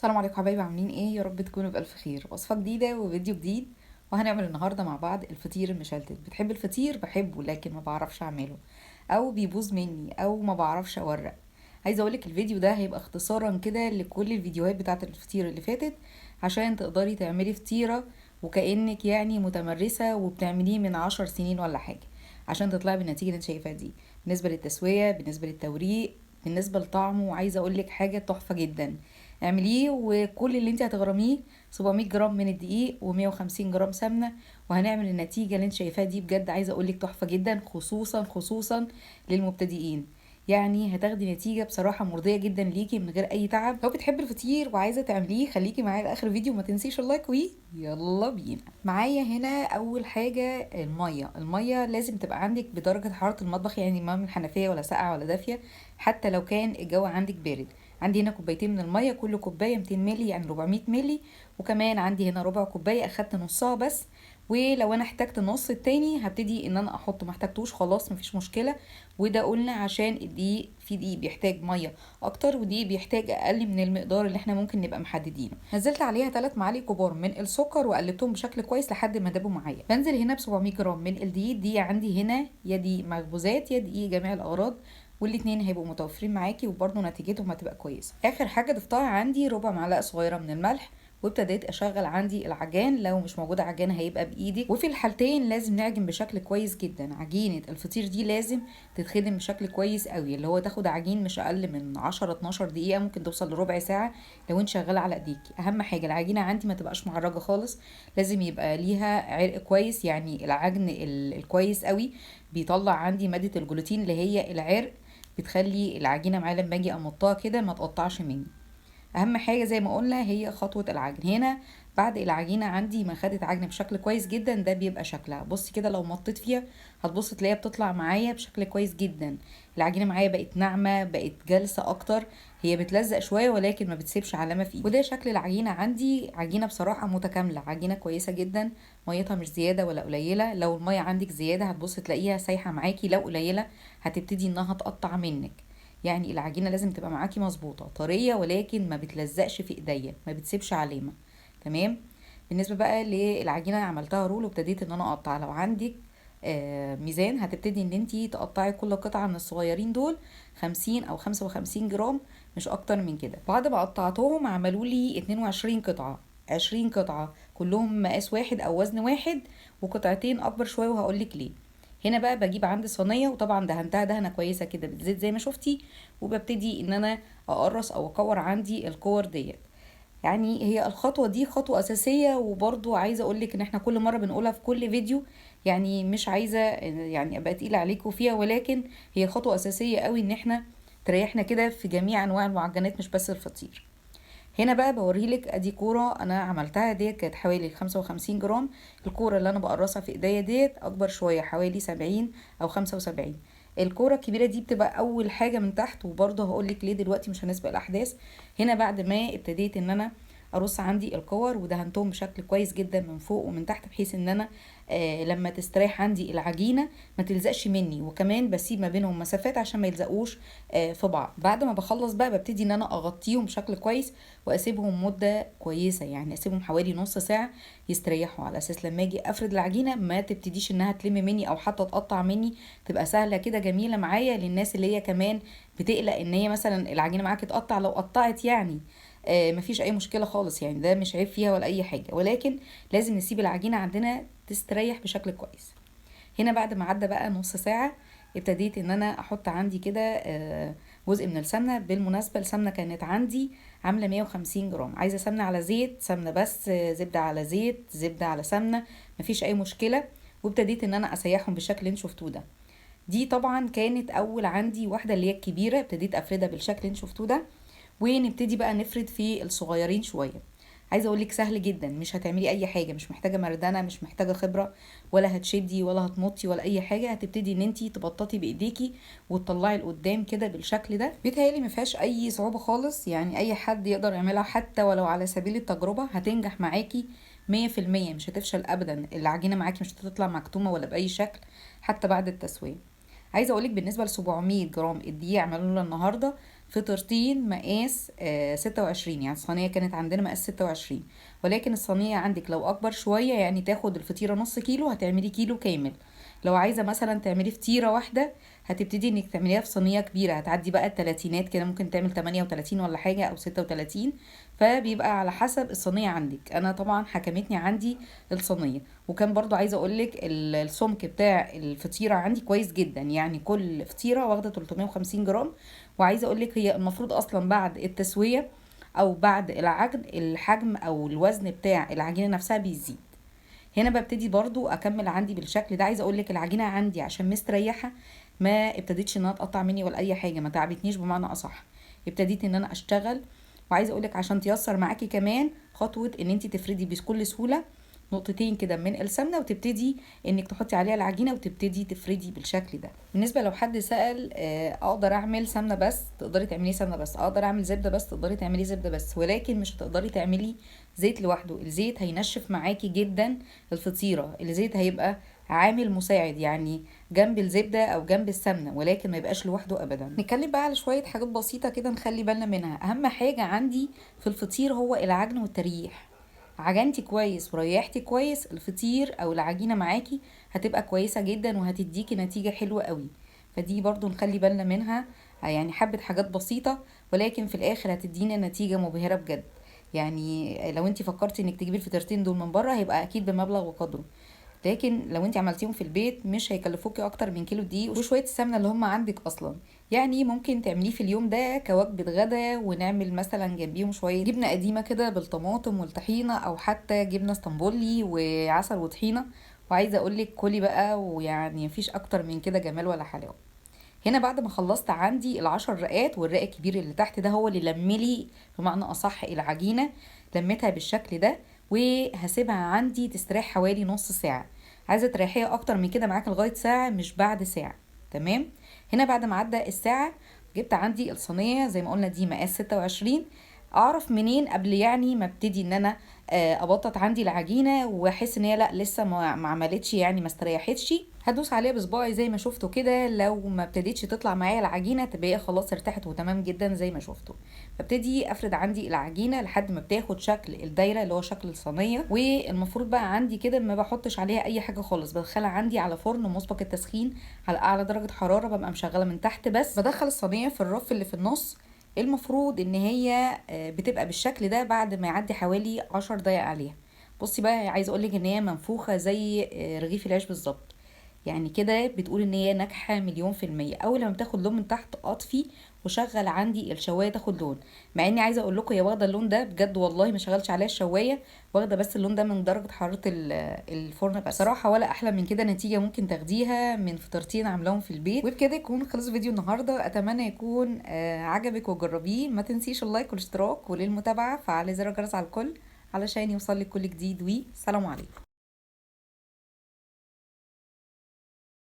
السلام عليكم حبايبي، عاملين ايه؟ يا رب تكونوا بألف خير. وصفة جديدة وفيديو جديد، وهنعمل النهاردة مع بعض الفطير المشلتت. بتحب الفطير؟ بحبه لكن ما بعرفش اعمله، او بيبوظ مني، او ما بعرفش اورق. عايزة اقولك الفيديو ده هيبقى اختصارا كده لكل الفيديوهات بتاعة الفطير اللي فاتت، عشان تقدري تعملي فطيرة وكأنك يعني متمرسة وبتعمليه من 10 سنين ولا حاجة، عشان تطلعي بالنتيجة اللي انت شايفاها دي. بالنسبة للتسوية، بالنسبة للتوريق، بالنسبة لطعمه، وعايزة اقولك حاجة تحفة جدا. اعمليه وكل اللي انت هتغرميه 700 جرام من الدقيق و150 جرام سمنه، وهنعمل النتيجه اللي انت شايفاها دي. بجد عايزه اقولك تحفه جدا، خصوصا للمبتدئين. يعني هتاخدي نتيجه بصراحه مرضيه جدا ليكي من غير اي تعب. لو بتحبي الفطير وعايزه تعمليه خليكي معايا لاخر الفيديو، ما تنسيش اللايك. يلا بينا. معايا هنا اول حاجه الميه لازم تبقى عندك بدرجه حراره المطبخ، يعني ما من الحنفيه ولا ساقعه ولا دافيه، حتى لو كان الجو عندك بارد. عندي هنا كوبايتين من الميه، كل كوبايه 200 مللي يعني 400 مللي. وكمان عندي هنا ربع كوبايه، اخدت نصها بس. ولو انا احتجت النص التاني هبتدي ان انا احط، ما احتجتوش خلاص مفيش مشكله. وده قلنا عشان الدقيق، في دقيق بيحتاج ميه اكتر ودقيق بيحتاج اقل من المقدار اللي احنا ممكن نبقى محددينه. نزلت عليها 3 معالق كبار من السكر وقلبتهم بشكل كويس لحد ما دابوا معايا. بنزل هنا ب 700 جرام من الدقيق. دي عندي هنا يا دقيق مخبوزات يا دقيق جميع الاغراض، والاتنين هيبقوا متوفرين معاكي وبرضه نتيجتهم هتبقى كويسه. اخر حاجه ضفتها عندي ربع معلقه صغيره من الملح، وابتديت اشغل عندي العجان. لو مش موجوده عجان هيبقى بايدك، وفي الحالتين لازم نعجن بشكل كويس جدا. عجينه الفطير دي لازم تتخدم بشكل كويس قوي، اللي هو تاخد عجين مش اقل من 10 12 دقيقه، ممكن توصل لربع ساعه لو انت شغاله على ايديكي. اهم حاجه العجينه عندي ما تبقاش معرجه خالص، لازم يبقى ليها عرق كويس. يعني العجن الكويس قوي بيطلع عندي ماده الجلوتين اللي هي العرق، بتخلي العجينه معايا لما اجي امطها كده ما تقطعش مني. اهم حاجه زي ما قلنا هي خطوه العجن. هنا بعد العجينه عندي ما خدت عجن بشكل كويس جدا، ده بيبقى شكلها. بصي كده لو مطيت فيها هتبص تلاقيها بتطلع معايا بشكل كويس جدا. العجينه معايا بقت ناعمه، بقت جلسه اكتر. هي بتلزق شويه ولكن ما بتسيبش علامه في ايدي. وده شكل العجينه عندي. عجينه بصراحه متكامله، عجينه كويسه جدا. ميتها مش زياده ولا قليله. لو الميه عندك زياده هتبص تلاقيها سايحه معاكي، لو قليله هتبتدي انها تقطع منك. يعني العجينه لازم تبقى معاكي مظبوطه طريه، ولكن ما بتلزقش في ايديا، ما بتسيبش علامه. تمام. بالنسبه بقى للعجينه عملتها رول وابتديت ان انا اقطع. لو عندك ميزان هتبتدي ان انتي تقطعي كل قطعه من الصغيرين دول 50 او 55 جرام، مش اكتر من كده. بعد ما قطعتهم عملوا لي 22 قطعه، 20 قطعه كلهم مقاس واحد او وزن واحد، وقطعتين اكبر شويه وهقولك ليه. هنا بقى بجيب عندي صينيه، وطبعا دهنتها دهنه كويسه كده بالزيت زي ما شفتي، وببتدي ان انا اقرص او اكور عندي الكور ديت. يعني هي الخطوه دي خطوه اساسيه، وبرضو عايزه اقولك ان احنا كل مره بنقولها في كل فيديو، يعني مش عايزه يعني ابقى تقيله عليكم فيها، ولكن هي خطوه اساسيه قوي ان احنا تريحنا كده في جميع انواع المعجنات مش بس الفطير. هنا بقى بوريلك ادي كوره انا عملتها، ديت كانت حوالي 55 جرام. الكوره اللي انا بقرصها في ايديا ديت اكبر شويه، حوالي 70 او 75. الكوره الكبيره دي بتبقى اول حاجه من تحت، وبرضه هقولك ليه دلوقتي مش هنسبق الاحداث. هنا بعد ما ابتديت ان انا ارص عندي الكور ودهنتهم بشكل كويس جدا من فوق ومن تحت، بحيث ان انا لما تستريح عندي العجينه ما تلزقش مني، وكمان بسيب ما بينهم مسافات عشان ما يلزقوش في بعض. بعد ما بخلص بقى ببتدي ان انا اغطيهم بشكل كويس واسيبهم مده كويسه، يعني اسيبهم حوالي نص ساعه يستريحوا، على اساس لما اجي افرد العجينه ما تبتديش انها تلم مني او حتى تقطع مني، تبقى سهله كده جميله معايا. للناس اللي هي كمان بتقلق ان هي مثلا العجينه معاكي تقطع، لو قطعت يعني مفيش اي مشكله خالص، يعني ده مش عيب فيها ولا اي حاجه، ولكن لازم نسيب العجينه عندنا تستريح بشكل كويس. هنا بعد ما عدى بقى نص ساعة ابتديت ان انا احط عندي كده جزء من السمنة. بالمناسبة السمنة كانت عندي عاملة 150 جرام. عايزة سمنة على زيت، سمنة بس، زبدة على زيت، زبدة على سمنة، مفيش اي مشكلة. وابتديت ان انا اسيحهم بالشكل اللي انتوا شفتوه ده. دي طبعا كانت اول عندي واحدة اللي هي الكبيرة، ابتديت افردها بالشكل اللي انتوا شفتوه ده. ونبتدي بقى نفرد في الصغيرين شوية. عايزه اقولك سهل جدا، مش هتعملي اي حاجه، مش محتاجه مردانه، مش محتاجه خبره، ولا هتشدي ولا هتمطي ولا اي حاجه. هتبتدي ان انتي تبططي بايديكي وتطلعي لقدام كده بالشكل ده. بيتهيألي ما فيهاش اي صعوبه خالص، يعني اي حد يقدر يعملها، حتى ولو على سبيل التجربه هتنجح معاكي 100%. مش هتفشل ابدا، العجينه معاكي مش هتطلع مكتومه ولا باي شكل حتى بعد التسويه. عايزه اقولك بالنسبه ل 700 جرام الدقيق عملوا لنا النهارده فطيرتين مقاس 26. يعني الصينية كانت عندنا مقاس 26، ولكن الصينية عندك لو أكبر شوية يعني تاخد الفطيرة نص كيلو هتعملي كيلو كامل. لو عايزة مثلا تعملي فطيرة واحدة هتبتدي انك تعمليها في صينية كبيرة، هتعدي بقى التلاتينات كده، ممكن تعمل 38 ولا حاجة او 36. فبيبقى على حسب الصينية عندك. انا طبعا حكمتني عندي الصينية. وكان برضو عايزة اقولك السمك بتاع الفطيرة عندي كويس جدا، يعني كل فطيرة واخدة 350 جرام. وعايزة اقولك هي المفروض اصلا بعد التسوية او بعد العجن الحجم او الوزن بتاع العجينة نفسها بيزيد. هنا ببتدي برضو اكمل عندي بالشكل ده. عايزه اقول لك العجينه عندي عشان مستريحه ما ابتديتش انها تقطع مني ولا اي حاجه، ما تعبتنيش بمعنى اصح. ابتديت ان انا اشتغل. وعايزه اقول لك عشان تيسر معاكي كمان خطوه ان انت تفردي بكل سهوله نقطتين كده من السمنه، وتبتدي انك تحطي عليها العجينه وتبتدي تفردي بالشكل ده. بالنسبه لو حد سأل اقدر اعمل سمنه بس، تقدري تعملي سمنه بس. اقدر اعمل زبده بس، تقدري تعملي زبده بس، ولكن مش هتقدري تعملي زيت لوحده. الزيت هينشف معاكي جدا الفطيره. الزيت هيبقى عامل مساعد يعني جنب الزبده او جنب السمنه، ولكن ما يبقاش لوحده ابدا. نتكلم بقى على شويه حاجات بسيطه كده نخلي بالنا منها. اهم حاجه عندي في الفطير هو العجن والتريح. عجنتي كويس وريحتي كويس، الفطير او العجينه معاكي هتبقى كويسه جدا وهتديكي نتيجه حلوه قوي. فدي برضو نخلي بالنا منها. يعني حبه حاجات بسيطه ولكن في الاخر هتدينا نتيجه مبهره بجد. يعني لو انت فكرتي انك تجيبي الفطيرتين دول من بره هيبقى اكيد بمبلغ وقدره، لكن لو انت عملتيهم في البيت مش هيكلفوكي اكتر من كيلو دقيق وشويه السمنه اللي هم عندك اصلا. يعني ممكن تعمليه في اليوم ده كوجبه غدا، ونعمل مثلا جنبيهم شويه جبنه قديمه كده بالطماطم والطحينه، او حتى جبنه اسطنبولي وعسل وطحينه. وعايزه اقولك كلي بقى، ويعني مفيش اكتر من كده جمال ولا حلاوه. هنا بعد ما خلصت عندي العشر رقات، والرق الكبير اللي تحت ده هو اللي لملي بمعنى اصح العجينه. لميتها بالشكل ده وهسيبها عندي تستريح حوالي نص ساعه. عايزه تريحيها اكتر من كده معاك لغايه ساعه مش بعد ساعه. تمام. هنا بعد ما عدى الساعه جبت عندي الصينيه زي ما قلنا دي مقاس 26. اعرف منين قبل يعني ما ابتدي ان انا ابطط عندي العجينه واحس ان هي لا لسه ما عملتش يعني ما استريحتش؟ هدوس عليها بصباعي زي ما شفتوا كده. لو ما ابتديتش تطلع معايا العجينه تبقى هي خلاص ارتاحت وتمام جدا زي ما شفتوا. ببتدي افرد عندي العجينه لحد ما بتاخد شكل الدايره اللي هو شكل الصينيه. والمفروض بقى عندي كده ما بحطش عليها اي حاجه خالص، بدخلها عندي على فرن مسبق التسخين على اعلى درجه حراره، ببقى مشغله من تحت بس. بدخل الصينيه في الرف اللي في النص. المفروض ان هي بتبقى بالشكل ده بعد ما يعدي حوالي 10 دقايق عليها. بصي بقى عايزه اقولك ان هي منفوخه زي رغيف العيش بالظبط. يعني كده بتقول ان هي ناجحه مليون في الميه. اول لما بتاخد لون من تحت اطفي وشغل عندي الشوايه تاخد لون. مع اني عايزه اقول لكم هي واخده اللون ده بجد والله ما شغلش عليها الشوايه، واخده بس اللون ده من درجه حراره الفرن بس. صراحه ولا احلى من كده نتيجه ممكن تاخديها من فطرتين عاملاهم في البيت. وبكده يكون خلص فيديو النهارده. اتمنى يكون عجبك وجربيه. ما تنسيش اللايك والاشتراك، وللمتابعه فعلي زر الجرس على الكل علشان يوصلك كل جديد. والسلام عليكم.